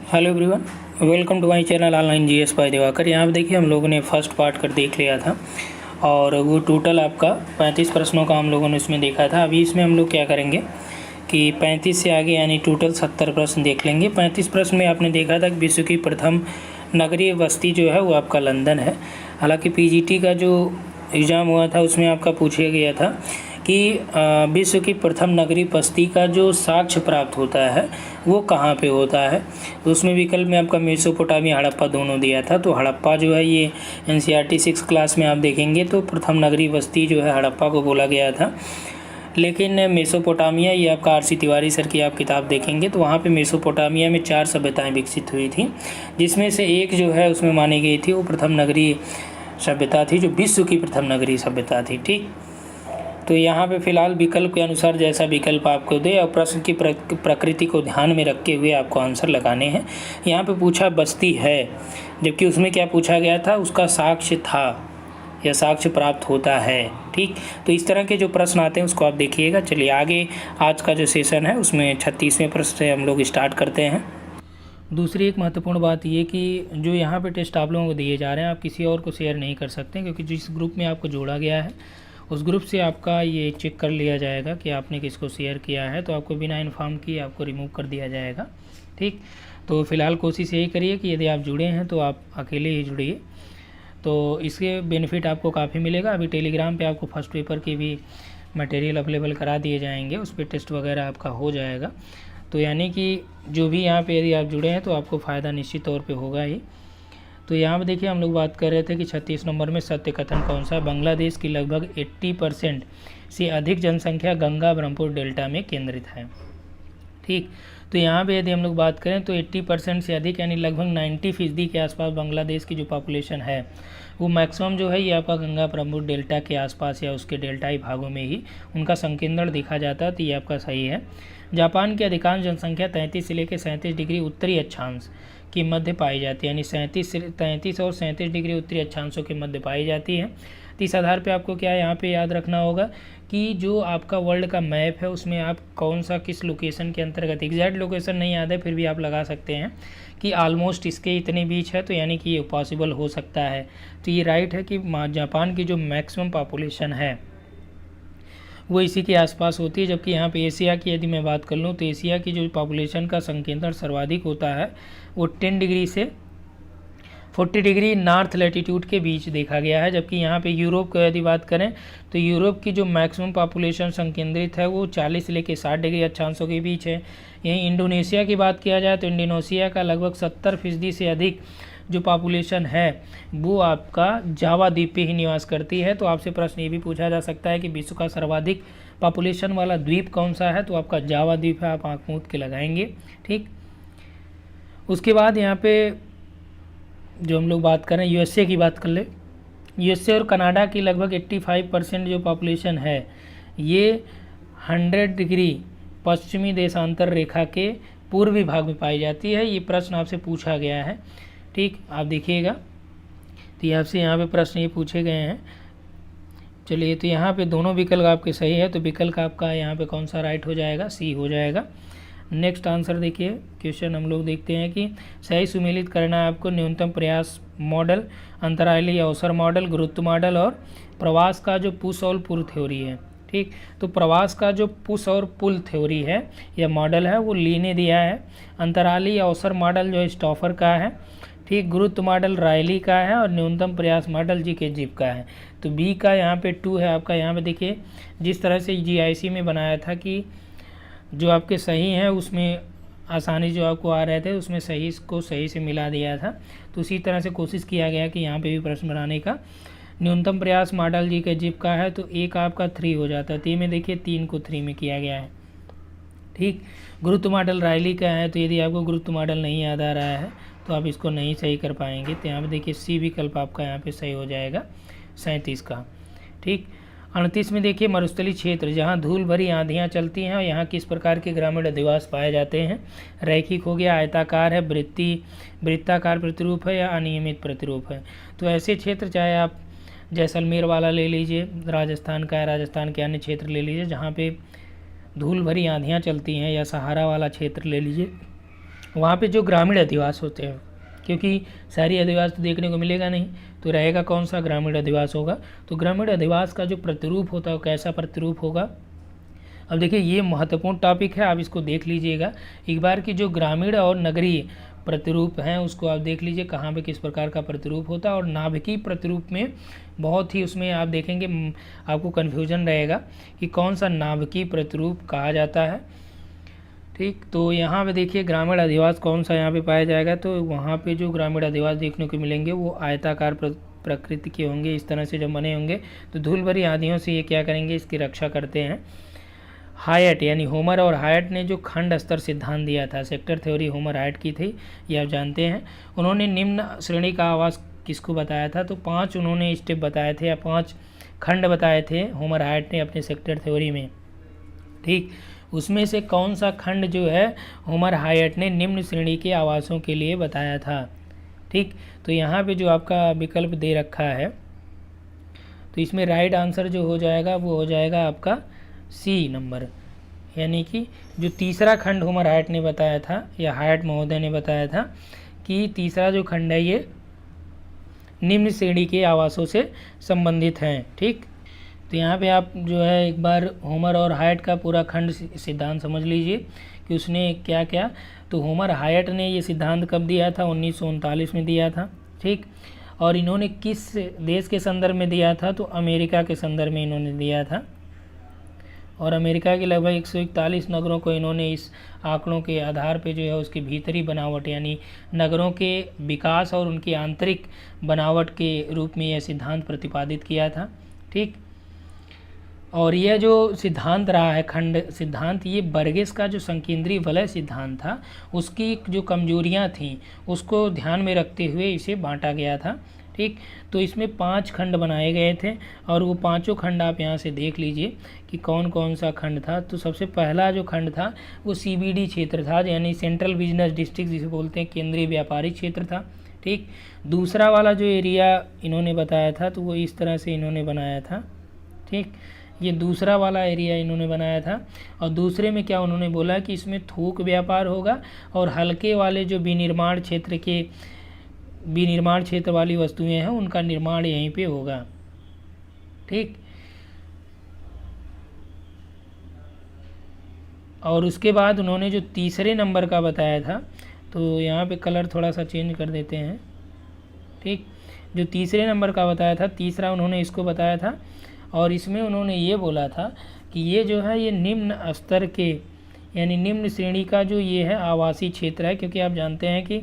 Hello everyone, welcome to my channel online GS by Diwakar. यहाँ पे देखिए हम लोगों ने फर्स्ट पार्ट कर देख लिया था और वो टोटल आपका 35 प्रश्नों का हम लोगों ने इसमें देखा था। अभी इसमें हम लोग क्या करेंगे कि 35 से आगे यानी टोटल 70 प्रश्न देख लेंगे। 35 प्रश्न में आपने देखा था कि विश्व की प्रथम नगरीय बस्ती जो है वो आपका लंदन है। हालांकि पीजीटी का जो एग्ज़ाम हुआ था उसमें आपका पूछा गया था कि विश्व की प्रथम नगरीय बस्ती का जो साक्ष्य प्राप्त होता है वो कहाँ पे होता है। तो उसमें विकल्प में आपका मेसोपोटामिया हड़प्पा दोनों दिया था। तो हड़प्पा जो है ये एनसीईआरटी 6 क्लास में आप देखेंगे तो प्रथम नगरीय बस्ती जो है हड़प्पा को बोला गया था। लेकिन मेसोपोटामिया ये आपका आर सी तिवारी सर की आप किताब देखेंगे तो वहाँ पे मेसोपोटामिया में 4 सभ्यताएं विकसित हुई थी, जिसमें से एक जो है उसमें मानी गई थी वो प्रथम नगरीय सभ्यता थी, जो विश्व की प्रथम नगरीय सभ्यता थी। ठीक, तो यहाँ पे फिलहाल विकल्प के अनुसार जैसा विकल्प आपको दे और प्रश्न की प्रकृति को ध्यान में रखते हुए आपको आंसर लगाने हैं। यहाँ पे पूछा बस्ती है, जबकि उसमें क्या पूछा गया था, उसका साक्ष्य था या साक्ष्य प्राप्त होता है। ठीक, तो इस तरह के जो प्रश्न आते हैं उसको आप देखिएगा। चलिए आगे आज का जो सेशन है उसमें 36वें प्रश्न से हम लोग स्टार्ट करते हैं। दूसरी एक महत्वपूर्ण बात ये कि जो यहाँ पे टेस्ट आप लोगों को दिए जा रहे हैं आप किसी और को शेयर नहीं कर सकते, क्योंकि जिस ग्रुप में आपको जोड़ा गया है उस ग्रुप से आपका ये चेक कर लिया जाएगा कि आपने किसको शेयर किया है, तो आपको बिना इन्फॉर्म किए आपको रिमूव कर दिया जाएगा। ठीक, तो फिलहाल कोशिश यही करिए कि यदि आप जुड़े हैं तो आप अकेले ही जुड़िए, तो इसके बेनिफिट आपको काफ़ी मिलेगा। अभी टेलीग्राम पे आपको फर्स्ट पेपर की भी मटेरियल अवेलेबल करा दिए जाएंगे, उस पर टेस्ट वगैरह आपका हो जाएगा। तो यानी कि जो भी यहाँ पे यदि आप जुड़े हैं तो आपको फ़ायदा निश्चित तौर पे होगा ही। तो यहाँ पे देखिए हम लोग बात कर रहे थे कि 36 नंबर में सत्य कथन कौन सा। बांग्लादेश की लगभग 80% से अधिक जनसंख्या गंगा ब्रह्मपुत्र डेल्टा में केंद्रित है। ठीक, तो यहाँ पे यदि हम लोग बात करें तो 80% से अधिक यानी लगभग 90% के आसपास बांग्लादेश की जो पॉपुलेशन है वो मैक्सिमम जो है ये आपका गंगा ब्रह्मपुत्र डेल्टा के आसपास या उसके डेल्टाई भागों में ही उनका संकेंद्रण देखा जाता है, तो ये आपका सही है। जापान की अधिकांश जनसंख्या 33 से लेकर 37 डिग्री उत्तरी अक्षांश की मध्य पाई जाती है, यानी 33 और 37 डिग्री उत्तरी अक्षांशों के मध्य पाई जाती है। तो इस आधार पे आपको क्या यहाँ पे याद रखना होगा कि जो आपका वर्ल्ड का मैप है उसमें आप कौन सा किस लोकेशन के अंतर्गत, एग्जैक्ट लोकेशन नहीं याद है फिर भी आप लगा सकते हैं कि ऑलमोस्ट इसके इतने बीच है, तो यानी कि ये पॉसिबल हो सकता है। तो ये राइट है कि जापान की जो मैक्सिमम पॉपुलेशन है वो इसी के आसपास होती है। जबकि यहाँ पे एशिया की यदि मैं बात कर लूँ तो एशिया की जो पॉपुलेशन का संकेंद्रण सर्वाधिक होता है वो 10 डिग्री से 40 डिग्री नॉर्थ लैटिट्यूड के बीच देखा गया है। जबकि यहाँ पे यूरोप की यदि बात करें तो यूरोप की जो मैक्सिमम पॉपुलेशन संकेंद्रित है वो 40 से लेकर 60 डिग्री अक्षांशों के बीच है। यहीं इंडोनेशिया की बात किया जाए तो इंडोनेशिया का लगभग 70% से अधिक जो पॉपुलेशन है वो आपका जावा द्वीप पे ही निवास करती है। तो आपसे प्रश्न ये भी पूछा जा सकता है कि विश्व का सर्वाधिक पॉपुलेशन वाला द्वीप कौन सा है, तो आपका जावा द्वीप है, आप आँख मूंद के लगाएंगे। ठीक, उसके बाद यहाँ पे जो हम लोग बात करें यूएसए की बात कर ले। यूएसए और कनाडा की लगभग 85% जो पॉपुलेशन है ये 100 डिग्री पश्चिमी देशांतर रेखा के पूर्वी भाग में पाई जाती है। ये प्रश्न आपसे पूछा गया है। ठीक, आप देखिएगा तो ये आपसे यहाँ पे प्रश्न ये पूछे गए हैं। चलिए, तो यहाँ पे दोनों विकल्प आपके सही है, तो विकल्प आपका यहाँ पे कौन सा राइट हो जाएगा, सी हो जाएगा। नेक्स्ट आंसर देखिए, क्वेश्चन हम लोग देखते हैं कि सही सुमेलित करना है आपको न्यूनतम प्रयास मॉडल, अंतराली अवसर मॉडल, गुरुत्व मॉडल और प्रवास का जो पुश और पुल थ्योरी है। ठीक, तो प्रवास का जो पुश और पुल थ्योरी है या मॉडल है वो ली ने दिया है। अंतराली अवसर मॉडल जो है स्टॉफर का है। ठीक, गुरुत्व मॉडल रायली का है और न्यूनतम प्रयास मॉडल जी के जिप का है। तो बी का यहाँ पे 2 है आपका। यहाँ पे देखिए जिस तरह से जीआईसी में बनाया था कि जो आपके सही हैं उसमें आसानी जो आपको आ रहे थे उसमें सही को सही से मिला दिया था, तो उसी तरह से कोशिश किया गया कि यहाँ पे भी प्रश्न बनाने का। न्यूनतम प्रयास मॉडल जी के जिप का है तो एक आपका 3 हो जाता है। 3 में देखिए 3 को 3 में किया गया है। ठीक, गुरुत्व मॉडल रायली का है, तो यदि आपको गुरुत्व मॉडल नहीं याद आ रहा है तो आप इसको नहीं सही कर पाएंगे। तो यहाँ पे देखिए सी विकल्प आपका यहाँ पे सही हो जाएगा 37 का। ठीक, 38 में देखिए मरुस्थलीय क्षेत्र जहाँ धूल भरी आंधियाँ चलती हैं और यहाँ किस प्रकार के ग्रामीण अधिवास पाए जाते हैं। रैखिक हो गया, आयताकार है, वृत्ताकार प्रतिरूप है या अनियमित प्रतिरूप है। तो ऐसे क्षेत्र चाहे आप जैसलमेर वाला ले लीजिए, राजस्थान का है, राजस्थान के अन्य क्षेत्र ले लीजिए जहाँ पे धूल भरी आंधियाँ चलती हैं, या सहारा वाला क्षेत्र ले लीजिए वहाँ पे जो ग्रामीण अधिवास होते हैं, क्योंकि शहरी अधिवास तो देखने को मिलेगा नहीं, तो रहेगा कौन सा, ग्रामीण अधिवास होगा। तो ग्रामीण अधिवास का जो प्रतिरूप होता है वो कैसा प्रतिरूप होगा। अब देखिए ये महत्वपूर्ण टॉपिक है, आप इसको देख लीजिएगा एक बार कि जो ग्रामीण और नगरीय प्रतिरूप हैं उसको आप देख लीजिए कहाँ पे किस प्रकार का प्रतिरूप होता है। और नाभिकीय प्रतिरूप में बहुत ही उसमें आप देखेंगे आपको कन्फ्यूजन रहेगा कि कौन सा नाभिकीय प्रतिरूप कहा जाता है। ठीक, तो यहाँ पे देखिए ग्रामीण अधिवास कौन सा यहाँ पे पाया जाएगा, तो वहाँ पे जो ग्रामीण अधिवास देखने को मिलेंगे वो आयताकार प्रकृति के होंगे, इस तरह से जब बने होंगे तो धूल भरी आंधियों से ये क्या करेंगे, इसकी रक्षा करते हैं। हायट यानी होमर और हायट ने जो खंड स्तर सिद्धांत दिया था, सेक्टर थ्योरी होमर हायट की थी, ये आप जानते हैं। उन्होंने निम्न श्रेणी का आवास किसको बताया था, तो 5 उन्होंने स्टेप बताए थे या 5 खंड बताए थे होमर हायट ने अपने सेक्टर थ्योरी में। ठीक, उसमें से कौन सा खंड जो है होमर हायट ने निम्न श्रेणी के आवासों के लिए बताया था। ठीक, तो यहाँ पे जो आपका विकल्प दे रखा है तो इसमें राइट आंसर जो हो जाएगा वो हो जाएगा आपका सी नंबर, यानी कि जो तीसरा खंड होमर हायट ने बताया था या हायट महोदय ने बताया था कि तीसरा जो खंड है ये निम्न श्रेणी के आवासों से संबंधित हैं। ठीक, तो यहाँ पे आप जो है एक बार होमर और हायट का पूरा खंड सिद्धांत समझ लीजिए कि उसने क्या क्या। तो होमर हायट ने ये सिद्धांत कब दिया था, 1939 में दिया था। ठीक, और इन्होंने किस देश के संदर्भ में दिया था, तो अमेरिका के संदर्भ में इन्होंने दिया था। और अमेरिका के लगभग 141 नगरों को इन्होंने इस आंकड़ों के आधार पे जो है उसकी भीतरी बनावट यानी नगरों के विकास और उनकी आंतरिक बनावट के रूप में यह सिद्धांत प्रतिपादित किया था। ठीक, और यह जो सिद्धांत रहा है खंड सिद्धांत, ये बर्गेस का जो संकेंद्रीय वलय सिद्धांत था उसकी जो कमजोरियां थीं उसको ध्यान में रखते हुए इसे बांटा गया था। ठीक, तो इसमें 5 खंड बनाए गए थे और वो पांचों खंड आप यहाँ से देख लीजिए कि कौन कौन सा खंड था। तो सबसे पहला जो खंड था वो CBD क्षेत्र था, यानी सेंट्रल बिजनेस डिस्ट्रिक्ट जिसे बोलते हैं, केंद्रीय व्यापारिक क्षेत्र था। ठीक, दूसरा वाला जो एरिया इन्होंने बताया था तो वो इस तरह से इन्होंने बनाया था। ठीक, ये दूसरा वाला एरिया इन्होंने बनाया था। और दूसरे में क्या उन्होंने बोला कि इसमें थोक व्यापार होगा और हल्के वाले जो विनिर्माण क्षेत्र वाली वस्तुएं हैं उनका निर्माण यहीं पे होगा। ठीक, और उसके बाद उन्होंने जो तीसरे नंबर का बताया था, तो यहाँ पे कलर थोड़ा सा चेंज कर देते हैं। ठीक, जो तीसरे नंबर का बताया था, तीसरा उन्होंने इसको बताया था और इसमें उन्होंने ये बोला था कि ये जो है ये निम्न स्तर के यानी निम्न श्रेणी का जो ये है आवासीय क्षेत्र है। क्योंकि आप जानते हैं कि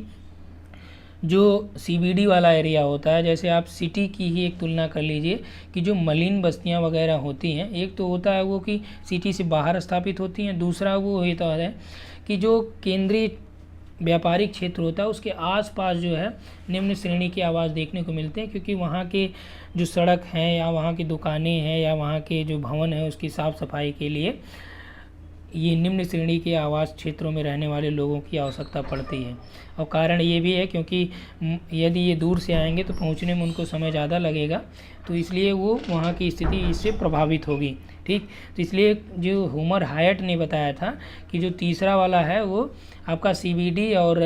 जो CBD वाला एरिया होता है, जैसे आप सिटी की ही एक तुलना कर लीजिए कि जो मलिन बस्तियां वगैरह होती हैं, एक तो होता है वो कि सिटी से बाहर स्थापित होती हैं, दूसरा वो होता है कि जो केंद्रीय व्यापारिक क्षेत्र होता है उसके आसपास जो है निम्न श्रेणी के आवास देखने को मिलते हैं। क्योंकि वहाँ के जो सड़क हैं या वहाँ की दुकानें हैं या वहाँ के जो भवन है उसकी साफ़ सफाई के लिए ये निम्न श्रेणी के आवास क्षेत्रों में रहने वाले लोगों की आवश्यकता पड़ती है। और कारण ये भी है क्योंकि यदि ये दूर से आएंगे तो पहुंचने में उनको समय ज़्यादा लगेगा, तो इसलिए वो वहाँ की स्थिति इससे प्रभावित होगी। ठीक, तो इसलिए जो होमर हायट ने बताया था कि जो तीसरा वाला है वो आपका CBD और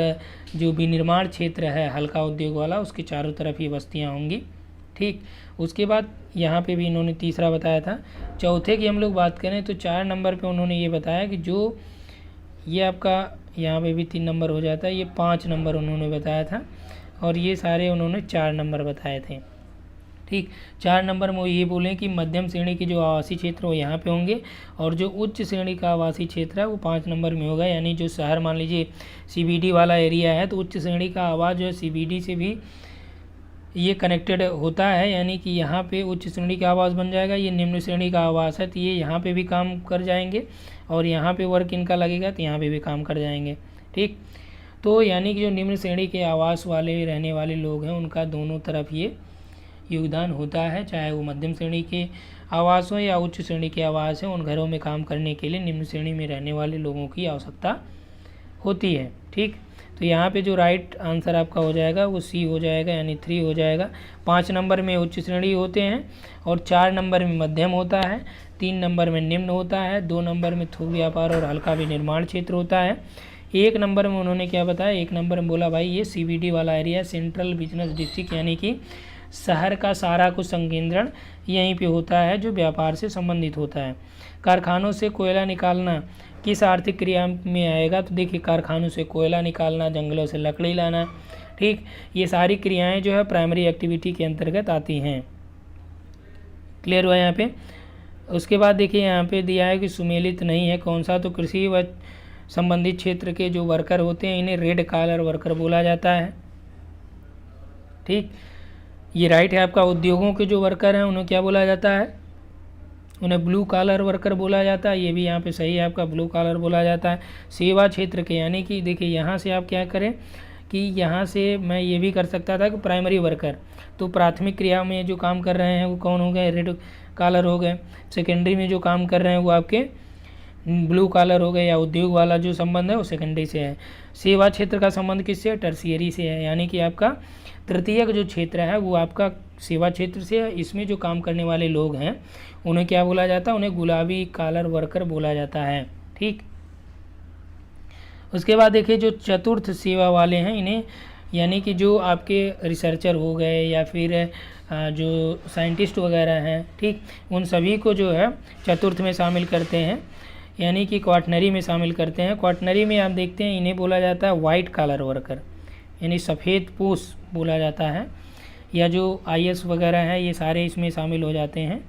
जो विनिर्माण क्षेत्र है हल्का उद्योग वाला उसके चारों तरफ ये बस्तियाँ होंगी। ठीक, उसके बाद यहाँ पे भी इन्होंने तीसरा बताया था। चौथे की हम लोग बात करें तो 4 नंबर पे उन्होंने ये बताया कि जो ये आपका यहाँ पे भी 3 नंबर हो जाता है, ये 5 नंबर उन्होंने बताया था और ये सारे उन्होंने 4 नंबर बताए थे। ठीक, 4 नंबर में वो ये बोलें कि मध्यम श्रेणी की जो आवासीय क्षेत्र वो यहाँ पे होंगे और जो उच्च श्रेणी का आवासीय क्षेत्र है वो 5 नंबर में होगा। यानी जो शहर मान लीजिए CBD वाला एरिया है तो उच्च श्रेणी का आवास जो है CBD से भी ये कनेक्टेड होता है, यानी कि यहाँ पे उच्च श्रेणी का आवास बन जाएगा, ये निम्न श्रेणी का आवास है तो ये यहाँ पे भी काम कर जाएंगे और यहाँ पे वर्क इनका लगेगा तो यहाँ पे भी काम कर जाएंगे। ठीक, तो यानी कि जो निम्न श्रेणी के आवास वाले रहने वाले लोग हैं उनका दोनों तरफ ये योगदान होता है, चाहे वो मध्यम श्रेणी के आवास हो या उच्च श्रेणी के आवास हो, उन घरों में काम करने के लिए निम्न श्रेणी में रहने वाले लोगों की आवश्यकता होती है। ठीक, तो यहाँ पे जो राइट आंसर आपका हो जाएगा वो C हो जाएगा, यानी 3 हो जाएगा। 5 नंबर में उच्च श्रेणी होते हैं और 4 नंबर में मध्यम होता है, 3 नंबर में निम्न होता है, 2 नंबर में थोक व्यापार और हल्का विनिर्माण क्षेत्र होता है, 1 नंबर में उन्होंने क्या बताया, 1 नंबर में बोला भाई ये CBD वाला एरिया, सेंट्रल बिजनेस डिस्ट्रिक्ट, यानी कि शहर का सारा कुछ संकेंद्रण यहीं पे होता है जो व्यापार से संबंधित होता है। कारखानों से कोयला निकालना किस आर्थिक क्रिया में आएगा, तो देखिए कारखानों से कोयला निकालना, जंगलों से लकड़ी लाना, ठीक, ये सारी क्रियाएं जो है प्राइमरी एक्टिविटी के अंतर्गत आती हैं। क्लियर हुआ यहाँ पे। उसके बाद देखिए यहाँ पे दिया है कि सुमेलित नहीं है कौन सा, तो कृषि व संबंधित क्षेत्र के जो वर्कर होते हैं इन्हें रेड कॉलर वर्कर बोला जाता है, ठीक, ये राइट है आपका। उद्योगों के जो वर्कर हैं उन्हें क्या बोला जाता है, उन्हें ब्लू कॉलर वर्कर बोला जाता है, ये भी यहाँ पे सही है आपका, ब्लू कॉलर बोला जाता है। सेवा क्षेत्र के, यानी कि देखिए यहाँ से आप क्या करें कि यहाँ से मैं ये भी कर सकता था कि प्राइमरी वर्कर, तो प्राथमिक क्रिया में जो काम कर रहे हैं वो कौन हो गए, रेड कॉलर हो गए। सेकेंडरी में जो काम कर रहे हैं वो आपके ब्लू कॉलर हो गए, या उद्योग वाला जो संबंध है वो सेकेंडरी से है। सेवा क्षेत्र का संबंध किससे है, टर्शियरी से है, यानी कि आपका तृतीयक जो क्षेत्र है वो आपका सेवा क्षेत्र से है। इसमें जो काम करने वाले लोग हैं उन्हें क्या बोला जाता है, उन्हें गुलाबी कॉलर वर्कर बोला जाता है, ठीक। उसके बाद देखिए जो चतुर्थ सेवा वाले हैं इन्हें, यानी कि जो आपके रिसर्चर हो गए या फिर जो साइंटिस्ट वगैरह हैं, ठीक, उन सभी को जो है चतुर्थ में शामिल करते हैं, यानी कि क्वाटनरी में शामिल करते हैं। क्वाटनरी में आप देखते हैं इन्हें बोला जाता है वाइट कॉलर वर्कर, यानी सफ़ेद पोश बोला जाता है, या जो IS वगैरह है ये सारे इसमें शामिल हो जाते हैं।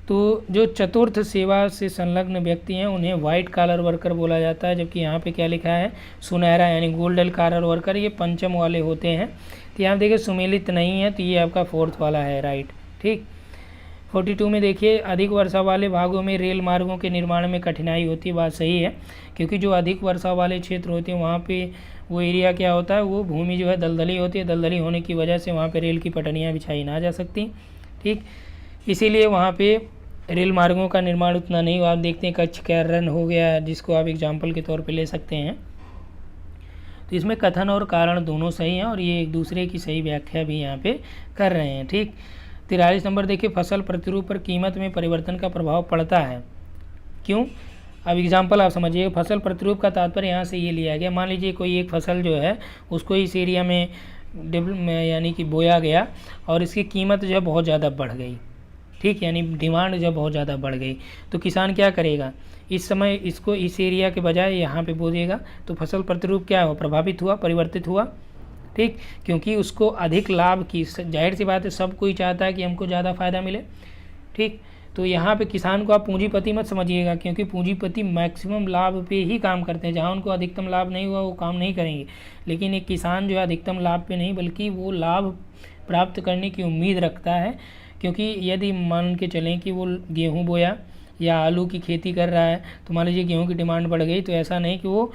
तो जो चतुर्थ सेवा से संलग्न व्यक्ति हैं उन्हें वाइट कॉलर वर्कर बोला जाता है, जबकि यहाँ पे क्या लिखा है, सुनहरा यानी गोल्डन कॉलर वर्कर, ये पंचम वाले होते हैं। तो यहाँ देखिए सुमेलित नहीं है, तो ये आपका फोर्थ वाला है, राइट, ठीक। 42 में देखिए अधिक वर्षा वाले भागों में रेल मार्गों के निर्माण में कठिनाई होती है, बात सही है, क्योंकि जो अधिक वर्षा वाले क्षेत्र होते हैं वहाँ पे वो एरिया क्या होता है, वो भूमि जो है दलदली होती है, दलदली होने की वजह से वहाँ पे रेल की पटरियाँ बिछाई ना जा सकती, ठीक, इसीलिए वहाँ पे रेल मार्गों का निर्माण उतना नहीं हुआ। आप देखते हैं कच्छ का रन हो गया, जिसको आप एग्जाम्पल के तौर पे ले सकते हैं। तो इसमें कथन और कारण दोनों सही हैं और ये एक दूसरे की सही व्याख्या भी यहाँ पे कर रहे हैं, ठीक। 43 नंबर देखिए फसल प्रतिरूप पर कीमत में परिवर्तन का प्रभाव पड़ता है, क्यों। अब एग्जाम्पल आप समझिए, फसल प्रतिरूप का तात्पर्य यहाँ से ये लिया गया, मान लीजिए कोई एक फसल जो है उसको इस एरिया में यानी कि बोया गया और इसकी कीमत जो है बहुत ज़्यादा बढ़ गई, ठीक, यानी डिमांड जब बहुत ज़्यादा बढ़ गई, तो किसान क्या करेगा, इस समय इसको इस एरिया के बजाय यहाँ पे बो देगा, तो फसल प्रतिरूप क्या हुआ, प्रभावित हुआ, परिवर्तित हुआ, ठीक, क्योंकि उसको अधिक लाभ की, जाहिर सी बात है सब कोई चाहता है कि हमको ज़्यादा फ़ायदा मिले, ठीक। तो यहाँ पे किसान को आप पूंजीपति मत समझिएगा, क्योंकि पूंजीपति मैक्सिमम लाभ पे ही काम करते हैं, जहाँ उनको अधिकतम लाभ नहीं हुआ वो काम नहीं करेंगे। लेकिन एक किसान जो है अधिकतम लाभ पे नहीं बल्कि वो लाभ प्राप्त करने की उम्मीद रखता है, क्योंकि यदि मान के चलें कि वो गेहूँ बोया या आलू की खेती कर रहा है, तो मान लीजिए गेहूँ की डिमांड बढ़ गई, तो ऐसा नहीं कि वो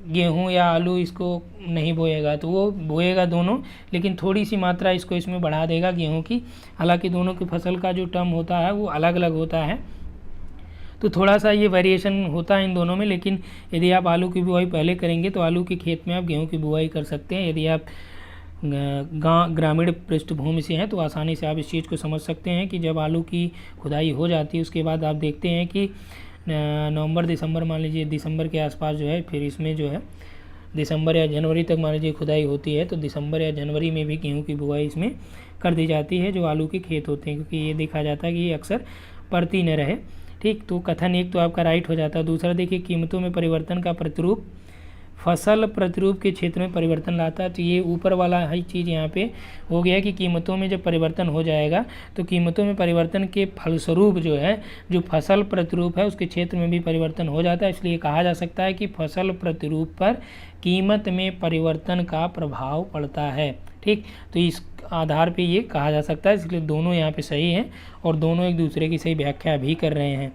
गेहूँ या आलू इसको नहीं बोएगा, तो वो बोएगा दोनों, लेकिन थोड़ी सी मात्रा इसको इसमें बढ़ा देगा गेहूँ की। हालांकि दोनों की फसल का जो टर्म होता है वो अलग अलग होता है, तो थोड़ा सा ये वेरिएशन होता है इन दोनों में। लेकिन यदि आप आलू की बुआई पहले करेंगे तो आलू के खेत में आप गेहूँ की बुआई कर सकते हैं। यदि आप ग्रामीण पृष्ठभूमि से हैं तो आसानी से आप इस चीज़ को समझ सकते हैं कि जब आलू की खुदाई हो जाती है उसके बाद आप देखते हैं कि नवंबर दिसंबर, मान लीजिए दिसंबर के आसपास जो है, फिर इसमें जो है दिसंबर या जनवरी तक मान लीजिए खुदाई होती है, तो दिसंबर या जनवरी में भी गेहूं की बुआई इसमें कर दी जाती है जो आलू के खेत होते हैं, क्योंकि ये देखा जाता है कि ये अक्सर पड़ती न रहे, ठीक। तो कथन एक तो आपका राइट हो जाता है। दूसरा देखिए कीमतों में परिवर्तन का प्रतिरूप फसल प्रतिरूप के क्षेत्र में परिवर्तन लाता है, तो ये ऊपर वाला हर चीज़ यहाँ पे हो गया कि कीमतों में जब परिवर्तन हो जाएगा तो कीमतों में परिवर्तन के फलस्वरूप जो है जो फसल प्रतिरूप है उसके क्षेत्र में भी परिवर्तन हो जाता है। इसलिए कहा जा सकता है कि फसल प्रतिरूप पर कीमत में परिवर्तन का प्रभाव पड़ता है, ठीक। तो इस आधार पे ये कहा जा सकता है, इसलिए दोनों यहाँ पे सही हैं और दोनों एक दूसरे की सही व्याख्या भी कर रहे हैं।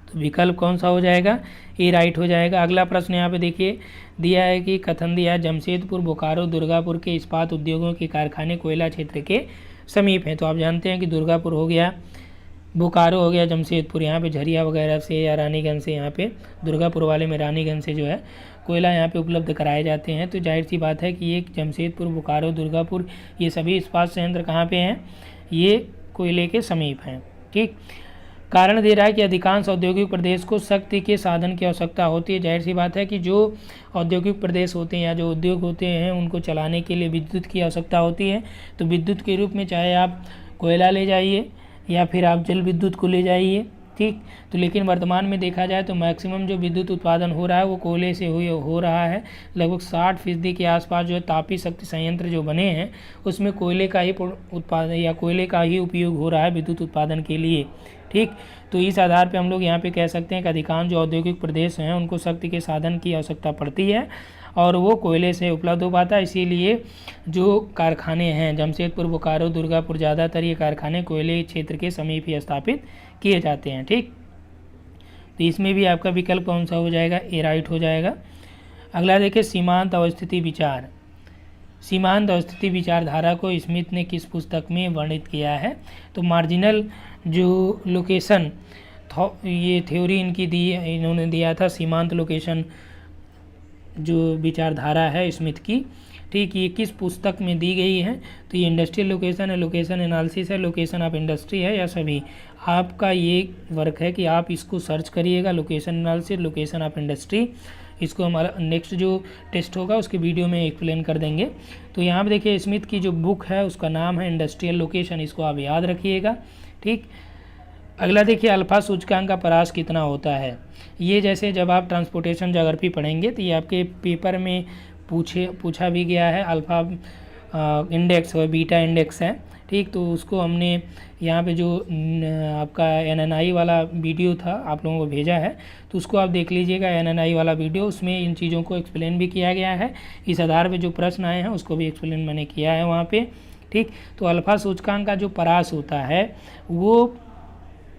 तो विकल्प कौन सा हो जाएगा, ए राइट हो जाएगा। अगला प्रश्न यहाँ पे देखिए दिया है कि कथन दिया है जमशेदपुर, बोकारो, दुर्गापुर के इस्पात उद्योगों के कारखाने कोयला क्षेत्र के समीप हैं। तो आप जानते हैं कि दुर्गापुर हो गया, बोकारो हो गया, जमशेदपुर यहाँ पे झरिया वगैरह से या रानीगंज से, यहाँ पे दुर्गापुर वाले में रानीगंज से जो है कोयला यहाँ पे उपलब्ध कराए जाते हैं। तो जाहिर सी बात है कि ये जमशेदपुर, बोकारो, दुर्गापुर ये सभी इस्पात संयंत्र कहाँ पे हैं, ये कोयले के समीप हैं, ठीक। कारण दे रहा है कि अधिकांश औद्योगिक प्रदेश को शक्ति के साधन की आवश्यकता होती है। जाहिर सी बात है कि जो औद्योगिक प्रदेश होते हैं या जो उद्योग होते हैं उनको चलाने के लिए विद्युत की आवश्यकता होती है। तो विद्युत के रूप में चाहे आप कोयला ले जाइए या फिर आप जल विद्युत को ले जाइए, ठीक। तो लेकिन वर्तमान में देखा जाए तो मैक्सिमम जो विद्युत उत्पादन हो रहा है वो कोयले से हो रहा है। लगभग 60% के आसपास जो तापीय शक्ति संयंत्र जो बने हैं उसमें कोयले का ही उत्पादन या कोयले का ही उपयोग हो रहा है विद्युत उत्पादन के लिए, ठीक। तो इस आधार पे हम लोग यहाँ पे कह सकते हैं कि अधिकांश जो औद्योगिक प्रदेश हैं उनको शक्ति के साधन की आवश्यकता पड़ती है और वो कोयले से उपलब्ध हो पाता है। इसीलिए जो कारखाने हैं जमशेदपुर, बोकारो, दुर्गापुर, ज़्यादातर ये कारखाने कोयले क्षेत्र के समीप ही स्थापित किए जाते हैं, ठीक। तो इसमें भी आपका विकल्प कौन सा हो जाएगा? ए राइट हो जाएगा। अगला देखिए सीमांत अवस्थिति विचार। सीमांत अवस्थिति विचारधारा को स्मिथ ने किस पुस्तक में वर्णित किया है? तो मार्जिनल जो लोकेशन ये थ्योरी इनकी इन्होंने दिया था, सीमांत लोकेशन जो विचारधारा है स्मिथ की, ठीक। ये किस पुस्तक में दी गई है? तो ये इंडस्ट्रियल लोकेशन है, लोकेशन एनालिसिस है, लोकेशन ऑफ इंडस्ट्री है, या सभी? आपका ये वर्क है कि आप इसको सर्च करिएगा, location analysis, location of industry. इसको हमारा नेक्स्ट जो टेस्ट होगा उसके वीडियो में एक्सप्लेन कर देंगे। तो यहाँ पे देखिए स्मिथ की जो बुक है उसका नाम है इंडस्ट्रियल लोकेशन, इसको आप याद रखिएगा, ठीक। अगला देखिए अल्फा सूचकांक का परास कितना होता है? ये जैसे जब आप ट्रांसपोर्टेशन ज्योग्राफी पढ़ेंगे तो ये आपके पेपर में पूछा भी गया है। अल्फा इंडेक्स और बीटा इंडेक्स है, ठीक। तो उसको हमने यहाँ पे जो आपका NNI वाला वीडियो था आप लोगों को भेजा है, तो उसको आप देख लीजिएगा NNI वाला वीडियो, उसमें इन चीज़ों को एक्सप्लेन भी किया गया है। इस आधार पे जो प्रश्न आए हैं उसको भी एक्सप्लेन मैंने किया है वहाँ पे, ठीक। तो अल्फा सूचकांक का जो परास होता है वो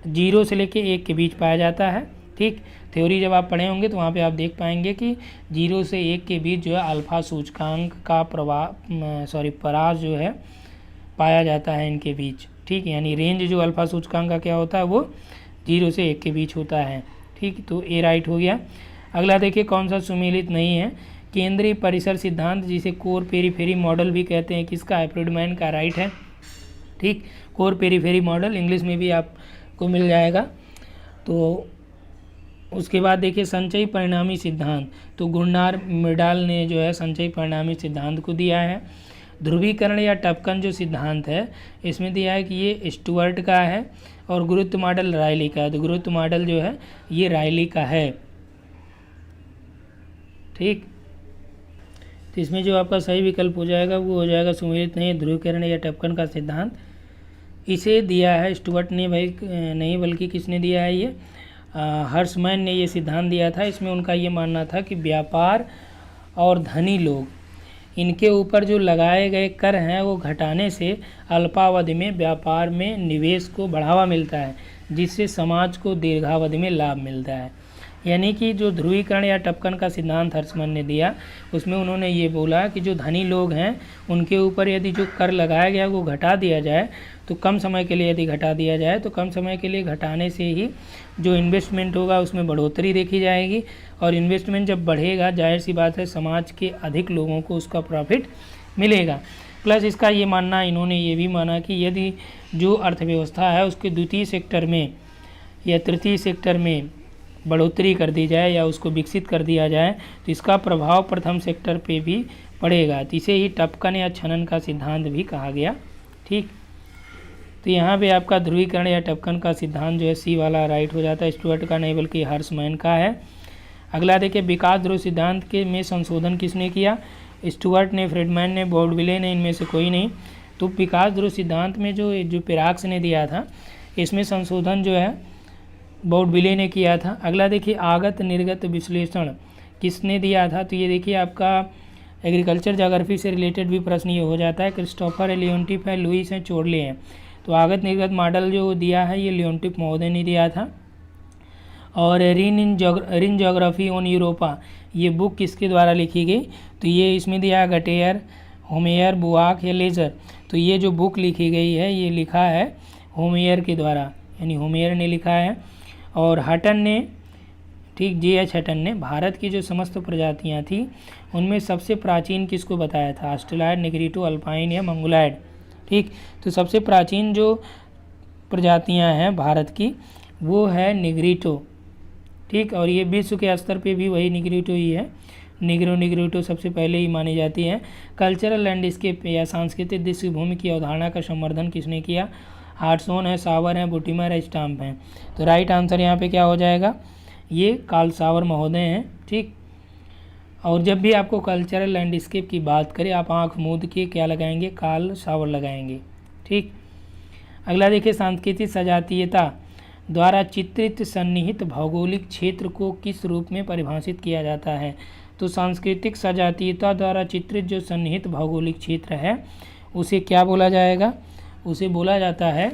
0 से लेके 1 के बीच पाया जाता है, ठीक। थ्योरी जब आप पढ़े होंगे तो वहाँ पे आप देख पाएंगे कि 0 से 1 के बीच जो है अल्फा सूचकांक का परास जो है पाया जाता है इनके बीच, ठीक। यानी रेंज जो अल्फा सूचकांक का क्या होता है वो 0 से 1 के बीच होता है, ठीक। तो ए राइट हो गया। अगला देखिए कौन सा सुमेलित नहीं है? केंद्रीय परिसर सिद्धांत जिसे कोर पेरीफेरी मॉडल भी कहते हैं, किसका है? फ्रीडमैन का, राइट है, ठीक। कोर पेरीफेरी मॉडल इंग्लिश में भी आपको मिल जाएगा। तो उसके बाद देखिए संचयी परिणामी सिद्धांत, तो गुरनार मिडाल ने जो है संचयी परिणामी सिद्धांत को दिया है। ध्रुवीकरण या टपकन जो सिद्धांत है इसमें दिया है कि ये स्टुअर्ट का है और गुरुत्व मॉडल रायली का है। तो गुरुत्व मॉडल जो है ये रायली का है, ठीक। तो इसमें जो आपका सही विकल्प हो जाएगा वो हो जाएगा सुमेलित नहीं, ध्रुवीकरण या टपकन का सिद्धांत। इसे दिया है स्टुअर्ट ने, भाई नहीं बल्कि किसने दिया है? ये हर्षमैन ने ये सिद्धांत दिया था। इसमें उनका ये मानना था कि व्यापार और धनी लोग इनके ऊपर जो लगाए गए कर हैं वो घटाने से अल्पावधि में व्यापार में निवेश को बढ़ावा मिलता है, जिससे समाज को दीर्घावधि में लाभ मिलता है। यानी कि जो ध्रुवीकरण या टपकन का सिद्धांत हर्षमैन ने दिया उसमें उन्होंने ये बोला कि जो धनी लोग हैं उनके ऊपर यदि जो कर लगाया गया वो घटा दिया जाए तो कम समय के लिए यदि घटा दिया जाए तो कम समय के लिए घटाने से ही जो इन्वेस्टमेंट होगा उसमें बढ़ोतरी देखी जाएगी, और इन्वेस्टमेंट जब बढ़ेगा जाहिर सी बात है समाज के अधिक लोगों को उसका प्रॉफिट मिलेगा। प्लस इसका ये मानना, इन्होंने ये भी माना कि यदि जो अर्थव्यवस्था है उसके द्वितीय सेक्टर में या तृतीय सेक्टर में बढ़ोतरी कर दी जाए या उसको विकसित कर दिया जाए तो इसका प्रभाव प्रथम सेक्टर पे भी पड़ेगा। तो इसे ही टपकन या छनन का सिद्धांत भी कहा गया, ठीक। तो यहाँ पे आपका ध्रुवीकरण या टपकन का सिद्धांत जो है सी वाला राइट हो जाता है, स्टुअर्ट का नहीं बल्कि हर्षमैन का है। अगला देखिए विकास ध्रुव सिद्धांत के में संशोधन किसने किया? स्टुअर्ट ने, फ्रीडमैन ने, बॉर्डविले ने, इनमें से कोई नहीं। तो विकास ध्रुव सिद्धांत में जो पिराक्स ने दिया था इसमें संशोधन जो है बॉर्डविले ने किया था। अगला देखिए आगत निर्गत विश्लेषण किसने दिया था? तो ये देखिए आपका एग्रीकल्चर ज्योग्राफी से रिलेटेड भी प्रश्न ये हो जाता है। क्रिस्टोफर है, लियोन्टिफ है, लुइस है, चोर्ले हैं। तो आगत निर्गत मॉडल जो दिया है ये लियोन्टिफ महोदय ने दिया था। और रिन ज्योग्राफी ऑन यूरोपा ये बुक किसके द्वारा लिखी गई? तो ये इसमें दिया गटेयर, होमेयर, बुआक या लेजर। तो ये जो बुक लिखी गई है ये लिखा है होमेयर के द्वारा, यानी होमेयर ने लिखा है। और हटन ने, ठीक, J.H. हटन ने भारत की जो समस्त प्रजातियां थी उनमें सबसे प्राचीन किसको बताया था? ऑस्ट्रेलाइड, निग्रिटो, अल्पाइन या मंगोलाइड, ठीक। तो सबसे प्राचीन जो प्रजातियां हैं भारत की वो है निग्रिटो, ठीक। और ये विश्व के स्तर पे भी वही निग्रिटो ही है, निग्रिटो सबसे पहले ही मानी जाती है। कल्चरल लैंडस्केप या सांस्कृतिक दृष्टिभूमि की अवधारणा का संवर्धन किसने किया? हार्टसोन है, सावर है, बुटिमर है, स्टाम्प है। तो राइट आंसर यहाँ पे क्या हो जाएगा? ये कार्ल सावर महोदय हैं, ठीक। और जब भी आपको कल्चरल लैंडस्केप की बात करें, आप आंख मूंद के क्या लगाएंगे? कार्ल सावर लगाएंगे, ठीक। अगला देखिए, सांस्कृतिक सजातीयता द्वारा चित्रित सन्निहित भौगोलिक क्षेत्र को किस रूप में परिभाषित किया जाता है? तो सांस्कृतिक सजातीयता द्वारा चित्रित जो सन्निहित भौगोलिक क्षेत्र है उसे क्या बोला जाएगा? उसे बोला जाता है,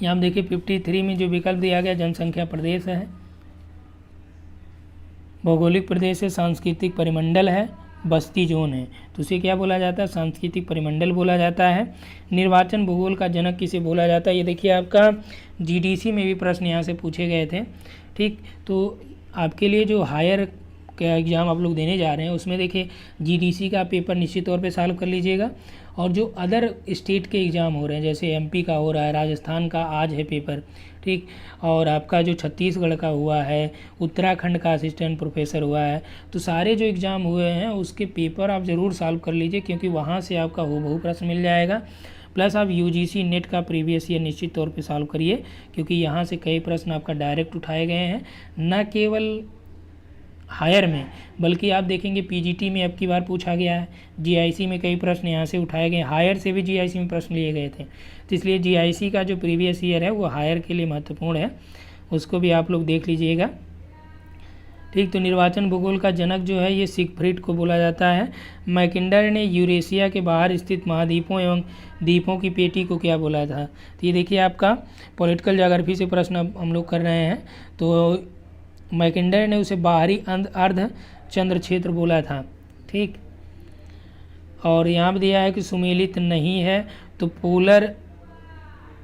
यहाँ देखिए 53 में जो विकल्प दिया गया, जनसंख्या प्रदेश है, भौगोलिक प्रदेश है, सांस्कृतिक परिमंडल है, बस्ती जोन है। तो उसे क्या बोला जाता है? सांस्कृतिक परिमंडल बोला जाता है। निर्वाचन भूगोल का जनक किसे बोला जाता है? ये देखिए आपका जीडीसी में भी प्रश्न यहाँ से पूछे गए थे, ठीक। तो आपके लिए जो हायर का एग्ज़ाम आप लोग देने जा रहे हैं उसमें देखिए जीडीसी का पेपर निश्चित तौर पे सॉल्व कर लीजिएगा। और जो अदर स्टेट के एग्ज़ाम हो रहे हैं, जैसे एमपी का हो रहा है, राजस्थान का आज है पेपर, ठीक। और आपका जो छत्तीसगढ़ का हुआ है, उत्तराखंड का असिस्टेंट प्रोफेसर हुआ है, तो सारे जो एग्ज़ाम हुए हैं उसके पेपर आप ज़रूर सॉल्व कर लीजिए, क्योंकि वहाँ से आपका हूबहू प्रश्न मिल जाएगा। प्लस आप यूजीसी नेट का प्रीवियस ईयर निश्चित तौर पे सॉल्व करिए, क्योंकि यहाँ से कई प्रश्न आपका डायरेक्ट उठाए गए हैं, न केवल हायर में बल्कि आप देखेंगे पीजीटी में अब की बार पूछा गया है, जीआईसी में कई प्रश्न यहाँ से उठाए गए, हायर से भी जीआईसी में प्रश्न लिए गए थे। तो इसलिए जीआईसी का जो प्रीवियस ईयर है वो हायर के लिए महत्वपूर्ण है, उसको भी आप लोग देख लीजिएगा, ठीक। तो निर्वाचन भूगोल का जनक जो है ये सिगफ्रिड को बोला जाता है। मैकिंडर ने यूरेशिया के बाहर स्थित महाद्वीपों एवं द्वीपों की पेटी को क्या बोला था? तो ये देखिए आपका पॉलिटिकल ज्योग्राफी से प्रश्न हम लोग कर रहे हैं। तो मैकिंडर ने उसे बाहरी अर्ध चंद्र क्षेत्र बोला था, ठीक। और यहाँ पर दिया है कि सुमेलित नहीं है, तो पोलर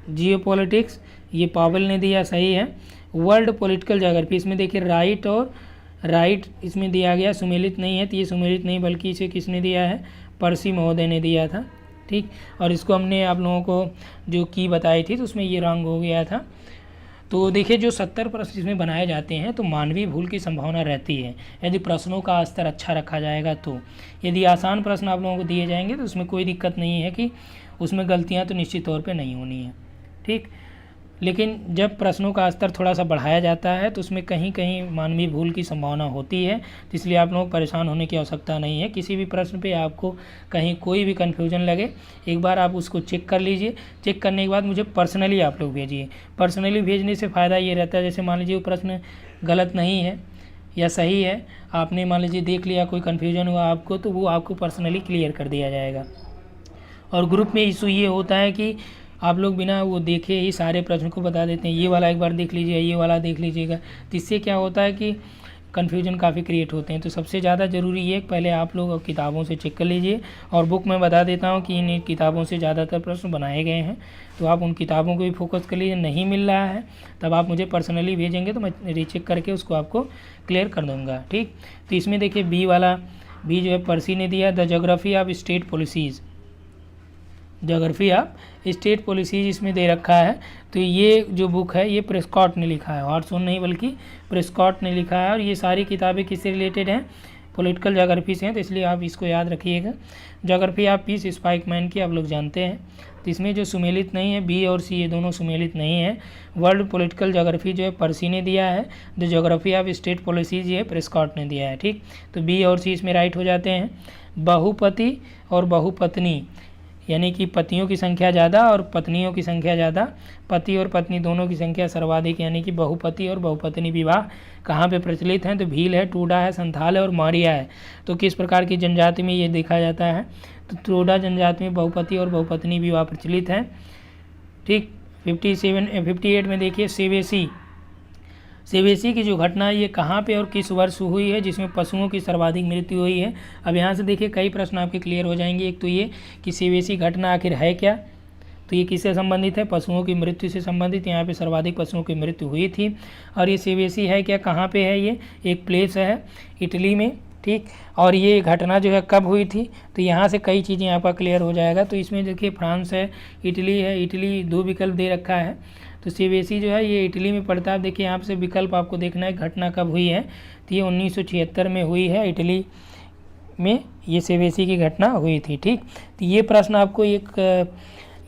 जियोपॉलिटिक्स, ये पावेल ने दिया, सही है। वर्ल्ड पॉलिटिकल ज्योग्राफी, इसमें देखिए राइट और राइट इसमें दिया गया, सुमेलित नहीं है, तो ये सुमेलित नहीं बल्कि इसे किसने दिया है? पर्सी महोदय ने दिया था, ठीक। और इसको हमने आप लोगों को जो की बताई थी तो उसमें ये रॉन्ग हो गया था। तो देखिए जो 70 प्रश्न इसमें बनाए जाते हैं तो मानवीय भूल की संभावना रहती है, यदि प्रश्नों का स्तर अच्छा रखा जाएगा तो। यदि आसान प्रश्न आप लोगों को दिए जाएंगे तो उसमें कोई दिक्कत नहीं है कि उसमें गलतियां तो निश्चित तौर पे नहीं होनी है, ठीक। लेकिन जब प्रश्नों का स्तर थोड़ा सा बढ़ाया जाता है तो उसमें कहीं कहीं मानवीय भूल की संभावना होती है, तो इसलिए आप लोगों को परेशान होने की आवश्यकता नहीं है। किसी भी प्रश्न पे आपको कहीं कोई भी कन्फ्यूजन लगे, एक बार आप उसको चेक कर लीजिए, चेक करने के बाद मुझे पर्सनली आप लोग भेजिए। पर्सनली भेजने से फ़ायदा ये रहता है, जैसे मान लीजिए वो प्रश्न गलत नहीं है या सही है, आपने मान लीजिए देख लिया कोई कन्फ्यूजन हुआ आपको, तो वो आपको पर्सनली क्लियर कर दिया जाएगा। और ग्रुप में इशू ये होता है कि आप लोग बिना वो देखे ही सारे प्रश्न को बता देते हैं, ये वाला एक बार देख लीजिए, ये वाला देख लीजिएगा, तो इससे क्या होता है कि कन्फ्यूजन काफ़ी क्रिएट होते हैं। तो सबसे ज़्यादा ज़रूरी ये पहले आप लोग किताबों से चेक कर लीजिए। और बुक में बता देता हूँ कि इन किताबों से ज़्यादातर प्रश्न बनाए गए हैं, तो आप उन किताबों को भी फोकस कर लीजिए। नहीं मिल रहा है तब आप मुझे पर्सनली भेजेंगे तो मैं रीचेक करके उसको आपको क्लियर कर दूँगा, ठीक। तो इसमें देखिए बी वाला, बी जो है पर्सी ने दिया, the geography of state policies, geography of state policies इसमें दे रखा है। तो ये जो बुक है ये प्रेस्कॉट ने लिखा है, हार्टसोन नहीं बल्कि प्रेस्कॉट ने लिखा है। और ये सारी किताबें किससे रिलेटेड हैं? पॉलिटिकल ज्योग्राफी से हैं, तो इसलिए आप इसको याद रखिएगा। ज्योग्राफी ऑफ पीस स्पाइकमैन की आप लोग जानते हैं। तो इसमें जो सुमेलित नहीं है, बी और सी ये दोनों सुमेलित नहीं है। वर्ल्ड पॉलिटिकल ज्योग्राफी जो है पर्सी ने दिया है, the geography of state policies ये प्रेस्कॉट ने दिया है, ठीक। तो बी और सी इसमें राइट हो जाते हैं। बहुपति और बहुपत्नी, यानी कि पतियों की संख्या ज़्यादा और पत्नियों की संख्या ज़्यादा, पति और पत्नी दोनों की संख्या सर्वाधिक, यानी कि बहुपति और बहुपत्नी विवाह कहाँ पे प्रचलित हैं? तो भील है, टूडा है, संथाल है और मारिया है। तो किस प्रकार की जनजाति में ये देखा जाता है? तो टूडा जनजाति में बहुपति और बहुपत्नी विवाह प्रचलित है, ठीक। 58 में देखिए सेवेसी की जो घटना है ये कहाँ पे और किस वर्ष हुई है जिसमें पशुओं की सर्वाधिक मृत्यु हुई है? अब यहाँ से देखिए कई प्रश्न आपके क्लियर हो जाएंगे। एक तो ये कि सेवेसी घटना आखिर है क्या, तो ये किससे संबंधित है? पशुओं की मृत्यु से संबंधित। यहाँ पे सर्वाधिक पशुओं की मृत्यु हुई थी। और ये सेवेसी है क्या, कहाँ पे है? ये एक प्लेस है इटली में, ठीक। और ये घटना जो है कब हुई थी? तो यहाँ से कई चीज़ें आपका क्लियर हो जाएगा। तो इसमें देखिए फ्रांस है, इटली है, इटली 2 विकल्प दे रखा है, तो सेवेसी जो है ये इटली में पड़ता है। देखिए यहाँ से विकल्प आपको देखना है घटना कब हुई है, तो ये 1976 में हुई है, इटली में ये सेवेसी की घटना हुई थी। ठीक, तो ये प्रश्न आपको ये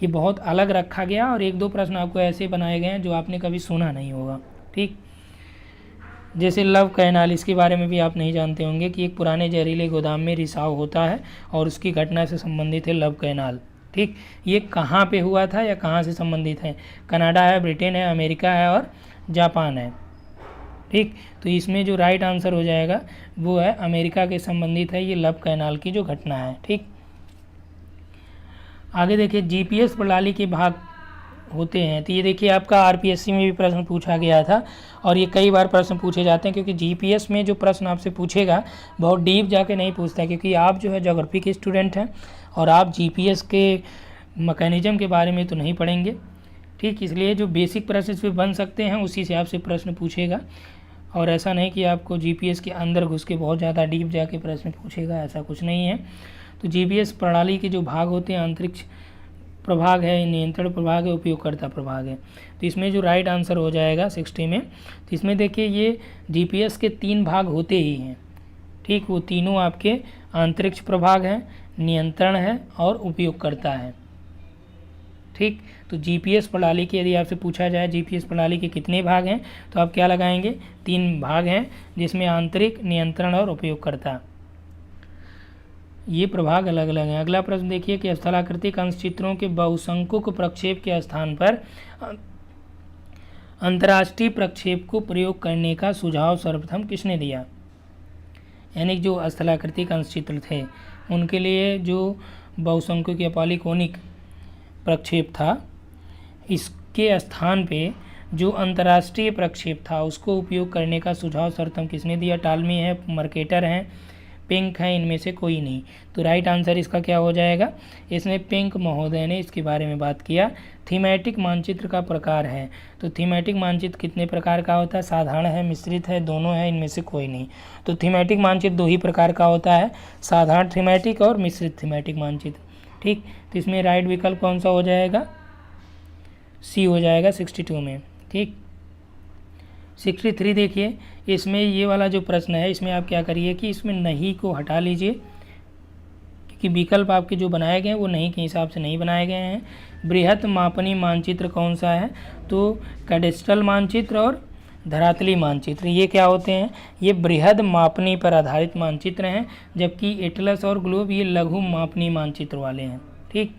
बहुत अलग रखा गया और 1-2 प्रश्न आपको ऐसे बनाए गए हैं जो आपने कभी सुना नहीं होगा। ठीक, जैसे लव कैनाल, इसके बारे में भी आप नहीं जानते होंगे कि एक पुराने जहरीले गोदाम में रिसाव होता है और उसकी घटना से संबंधित है लव कैनाल। ठीक, ये कहाँ पे हुआ था या कहाँ से संबंधित है? कनाडा है, ब्रिटेन है, अमेरिका है और जापान है। ठीक, तो इसमें जो राइट आंसर हो जाएगा वो है अमेरिका के संबंधित है ये लव कैनाल की जो घटना है। ठीक, आगे देखिए जीपीएस प्रणाली के भाग होते हैं, तो ये देखिए आपका आरपीएससी में भी प्रश्न पूछा गया था और ये कई बार प्रश्न पूछे जाते हैं, क्योंकि जीपीएस में जो प्रश्न आपसे पूछेगा बहुत डीप जाके नहीं पूछता है, क्योंकि आप जो है ज्योग्राफी के स्टूडेंट हैं और आप जीपीएस के मैकेनिज्म के बारे में तो नहीं पढ़ेंगे। ठीक, इसलिए जो बेसिक प्रश्न इस पर बन सकते हैं उसी से आपसे प्रश्न पूछेगा, और ऐसा नहीं कि आपको जीपीएस के अंदर घुस के बहुत ज़्यादा डीप जाके प्रश्न पूछेगा, ऐसा कुछ नहीं है। तो जीपीएस प्रणाली के जो भाग होते हैं, अंतरिक्ष प्रभाग है, नियंत्रण प्रभाग है, उपयोगकर्ता प्रभाग है, तो इसमें जो राइट आंसर हो जाएगा 60 में, तो इसमें देखिए ये जीपीएस के 3 भाग होते ही हैं। ठीक, वो तीनों आपके अंतरिक्ष प्रभाग हैं, नियंत्रण है और उपयोगकर्ता है। ठीक, तो जीपीएस प्रणाली के यदि आपसे पूछा जाए जीपीएस प्रणाली के कितने भाग हैं, तो आप क्या लगाएंगे? 3 भाग हैं, जिसमें आंतरिक, नियंत्रण और उपयोगकर्ता, ये प्रभाग अलग अलग हैं। अगला प्रश्न देखिए कि स्थलाकृतिक अंशचित्रों के बहुशंकुक प्रक्षेप के स्थान पर अंतर्राष्ट्रीय प्रक्षेप को प्रयोग करने का सुझाव सर्वप्रथम किसने दिया? यानी जो स्थलाकृतिक अंशचित्र थे उनके लिए जो बहुशंकुक या पॉलीकोनिक प्रक्षेप था, इसके स्थान पे जो अंतर्राष्ट्रीय प्रक्षेप था उसको उपयोग करने का सुझाव सर्वप्रथम किसने दिया? टालमी है, मर्केटर हैं, पिंक है, इनमें से कोई नहीं। तो राइट आंसर इसका क्या हो जाएगा? इसमें पिंक महोदय ने इसके बारे में बात किया। थीमेटिक मानचित्र का प्रकार है, तो थीमेटिक मानचित्र कितने प्रकार का होता है? साधारण है, मिश्रित है, दोनों है, इनमें से कोई नहीं। तो थीमेटिक मानचित्र 2 ही प्रकार का होता है, साधारण थीमेटिक और मिश्रित थीमेटिक मानचित्र। ठीक, तो इसमें राइट विकल्प कौन सा हो जाएगा? सी हो जाएगा 62 में। ठीक, 63 देखिए, इसमें ये वाला जो प्रश्न है इसमें आप क्या करिए कि इसमें नहीं को हटा लीजिए, क्योंकि विकल्प आपके जो बनाए गए हैं वो नहीं के हिसाब से नहीं बनाए गए हैं। बृहत मापनी मानचित्र कौन सा है? तो कैडेस्ट्रल मानचित्र और धरातली मानचित्र, ये क्या होते हैं? ये बृहद मापनी पर आधारित मानचित्र हैं, जबकि एटलस और ग्लोब ये लघु मापनी मानचित्र वाले हैं। ठीक,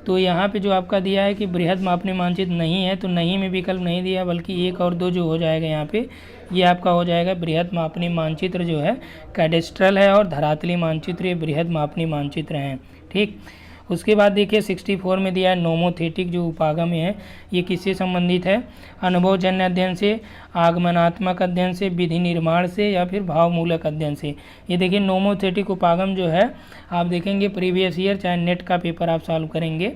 तो यहाँ पे जो आपका दिया है कि बृहद मापनी मानचित्र नहीं है, तो नहीं में विकल्प नहीं दिया, बल्कि 1 और 2 जो हो जाएगा यहाँ पे, ये आपका हो जाएगा बृहद मापनी मानचित्र जो है कैडेस्ट्रल है, और धरातली मानचित्र ये बृहद मापनी मानचित्र हैं। ठीक, उसके बाद देखिए 64 में दिया है नोमोथेटिक जो उपागम है, ये किससे संबंधित है? अनुभवजन्य अध्ययन से, आगमनात्मक अध्ययन से, विधि निर्माण से, या फिर भावमूलक अध्ययन से। ये देखिए नोमोथेटिक उपागम जो है आप देखेंगे प्रीवियस ईयर, चाहे नेट का पेपर आप सॉल्व करेंगे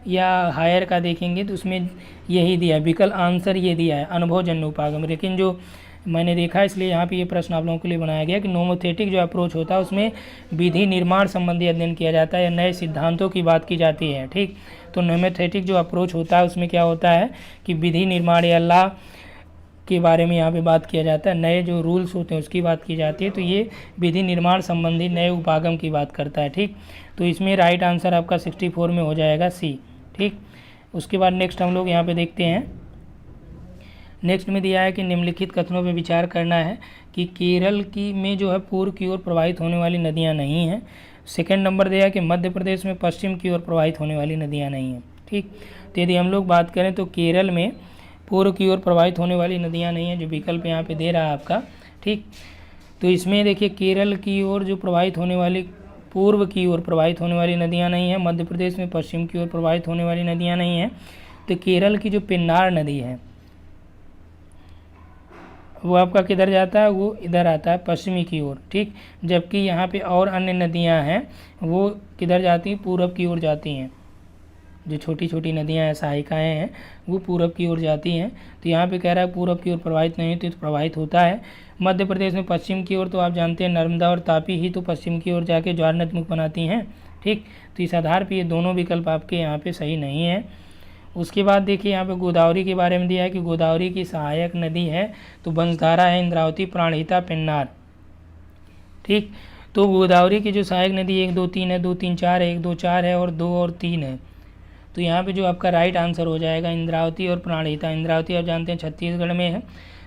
या हायर का देखेंगे, तो उसमें यही दिया विकल्प आंसर ये दिया है अनुभवजन्य उपागम। लेकिन जो मैंने देखा, इसलिए यहाँ पे ये प्रश्न आप लोगों के लिए बनाया गया कि नोमोथेटिक जो अप्रोच होता है उसमें विधि निर्माण संबंधी अध्ययन किया जाता है या नए सिद्धांतों की बात की जाती है। ठीक, तो नोमोथेटिक जो अप्रोच होता है उसमें क्या होता है कि विधि निर्माण या लॉ के बारे में यहाँ पे बात किया जाता है, नए जो रूल्स होते हैं उसकी बात की जाती है, तो ये विधि निर्माण संबंधी नए उपागम की बात करता है। ठीक, तो इसमें राइट आंसर आपका 64 में हो जाएगा सी। ठीक, उसके बाद नेक्स्ट हम लोग यहाँ पे देखते हैं, नेक्स्ट में दिया है कि निम्नलिखित कथनों पर विचार करना है कि केरल की में जो है पूर्व की ओर प्रवाहित होने वाली नदियाँ नहीं हैं। सेकंड नंबर दिया है कि मध्य प्रदेश में पश्चिम की ओर प्रवाहित होने वाली नदियाँ नहीं हैं। ठीक, तो यदि हम लोग बात करें तो केरल में पूर्व की ओर प्रवाहित होने वाली नदियाँ नहीं हैं, जो विकल्प यहाँ पे दे रहा है आपका। ठीक, तो इसमें देखिए केरल की ओर जो प्रवाहित होने वाली, पूर्व की ओर प्रवाहित होने वाली नदियाँ नहीं हैं, मध्य प्रदेश में पश्चिम की ओर प्रवाहित होने वाली नदियाँ नहीं हैं। तो केरल की जो पेन्नार नदी है वो आपका किधर जाता है? वो इधर आता है पश्चिमी की ओर। ठीक, जबकि यहाँ पे और अन्य नदियाँ हैं वो किधर जाती हैं? पूरब की ओर जाती हैं। जो छोटी छोटी नदियाँ हैं, सहायिकाएँ हैं, वो पूरब की ओर जाती हैं। तो यहाँ पे कह रहा है पूरब की ओर प्रवाहित नहीं होती, तो प्रवाहित होता है। मध्य प्रदेश में पश्चिम की ओर तो आप जानते हैं नर्मदा और तापी ही तो पश्चिम की ओर जाके ज्वार नदमुख बनाती हैं। ठीक, तो इस आधार पर ये दोनों विकल्प आपके यहाँ पर सही नहीं है। उसके बाद देखिए यहाँ पे गोदावरी के बारे में दिया है कि गोदावरी की सहायक नदी है तो बंसधारा है, इंद्रावती, प्राणहिता, पेन्नार। ठीक, तो गोदावरी की जो सहायक नदी 1 2 3 है, 2 3 4 है, 1 2 4 है और 2 और 3 है। तो यहाँ पे जो आपका राइट आंसर हो जाएगा इंद्रावती और प्राणहिता। इंद्रावती आप जानते हैं छत्तीसगढ़ में है।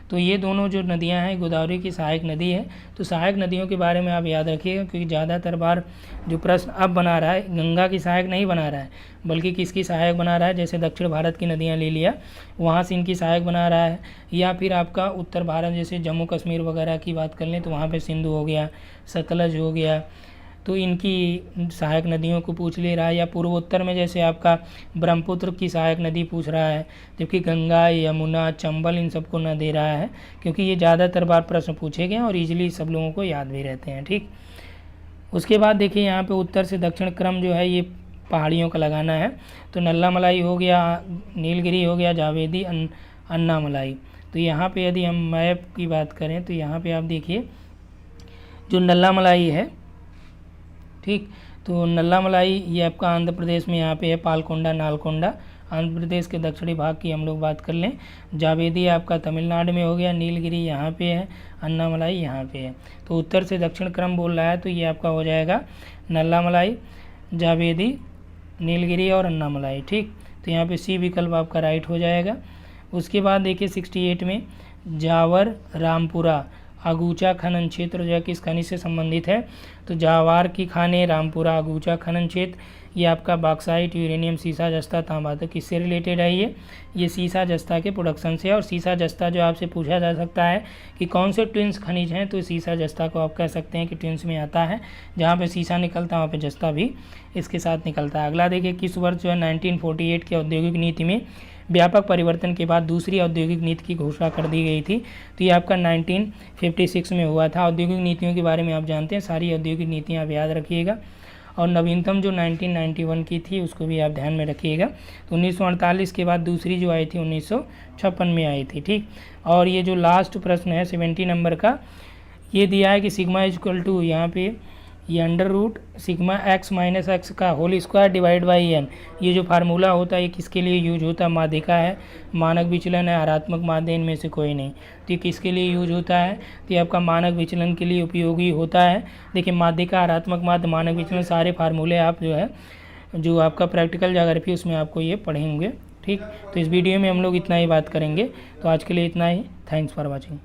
तो ये दोनों जो नदियाँ हैं गोदावरी की सहायक नदी है। तो सहायक नदियों के बारे में आप याद रखिएगा, क्योंकि ज़्यादातर बार जो प्रश्न अब बना रहा है गंगा की सहायक नहीं बना रहा है, बल्कि किसकी सहायक बना रहा है। जैसे दक्षिण भारत की नदियाँ ले लिया, वहाँ से इनकी सहायक बना रहा है। या फिर आपका उत्तर भारत जैसे जम्मू कश्मीर वगैरह की बात कर लें तो वहाँ पर सिंधु हो गया, सतलज हो गया, तो इनकी सहायक नदियों को पूछ ले रहा है। या पूर्वोत्तर में जैसे आपका ब्रह्मपुत्र की सहायक नदी पूछ रहा है, जबकि गंगा, यमुना, चंबल इन सबको न दे रहा है, क्योंकि ये ज़्यादातर बार प्रश्न पूछे गए और इजीली सब लोगों को याद भी रहते हैं। ठीक, उसके बाद देखिए यहाँ पे उत्तर से दक्षिण क्रम जो है ये पहाड़ियों का लगाना है। तो नल्ला मलाई हो गया, नीलगिरी हो गया, जावेदी, अन्नामलाई। तो यहाँ पे यदि हम मैप की बात करें तो यहाँ पे आप देखिए जो नल्ला मलाई है, ठीक, तो नल्ला मलाई ये आपका आंध्र प्रदेश में यहाँ पे है, पालकोंडा, नालकोंडा आंध्र प्रदेश के दक्षिणी भाग की हम लोग बात कर लें। जावेदी आपका तमिलनाडु में हो गया, नीलगिरी यहाँ पे है, अन्नामलाई यहाँ पे है। तो उत्तर से दक्षिण क्रम बोल रहा है तो ये आपका हो जाएगा नल्ला मलाई, जावेदी, नीलगिरी और अन्नामलाई। ठीक, तो यहाँ पे सी विकल्प आपका राइट हो जाएगा। उसके बाद देखिए 68 में जावर रामपुरा अगूचा खनन क्षेत्र जो है किस खनिज से संबंधित है। तो जावार की खाने, रामपुरा, अगूचा खनन क्षेत्र, ये आपका बॉक्साइट, यूरेनियम, सीसा, जस्ता, तांबा। तो किससे रिलेटेड है ये सीसा जस्ता के प्रोडक्शन से। और सीसा जस्ता जो आपसे पूछा जा सकता है कि कौन से ट्विंस खनिज हैं, तो सीसा जस्ता को आप कह सकते हैं कि ट्विंस में आता है। जहाँ पे सीसा निकलता है वहाँ पे जस्ता भी इसके साथ निकलता है। अगला देखिए किस वर्ष जो है 1948 के औद्योगिक नीति में व्यापक परिवर्तन के बाद दूसरी औद्योगिक नीति की घोषणा कर दी गई थी। तो ये आपका 1956 में हुआ था। औद्योगिक नीतियों के बारे में आप जानते हैं, सारी औद्योगिक नीतियाँ आप याद रखिएगा। और नवीनतम जो 1991 की थी उसको भी आप ध्यान में रखिएगा। तो 1948 के बाद दूसरी जो आई थी 1956 में आई थी। ठीक, और ये जो लास्ट प्रश्न है 70 नंबर का, ये दिया है कि सिग्मा इक्वल टू यहाँ पे ये under root sigma x minus x का whole square divide by n. ये जो फार्मूला होता है ये किसके लिए यूज होता है, माध्यिका है, मानक विचलन है, हरात्मक माध्य, इनमें से कोई नहीं। तो ये किसके लिए यूज होता है, तो ये आपका मानक विचलन के लिए उपयोगी होता है। देखिए माध्यिका, हरात्मक माध्य, मानक विचलन सारे फार्मूले आप जो है जो आपका प्रैक्टिकल ज्योग्राफी उसमें आपको ये पढ़ेंगे। ठीक, तो इस वीडियो में हम लोग इतना ही बात करेंगे। तो आज के लिए इतना ही। Thanks for watching.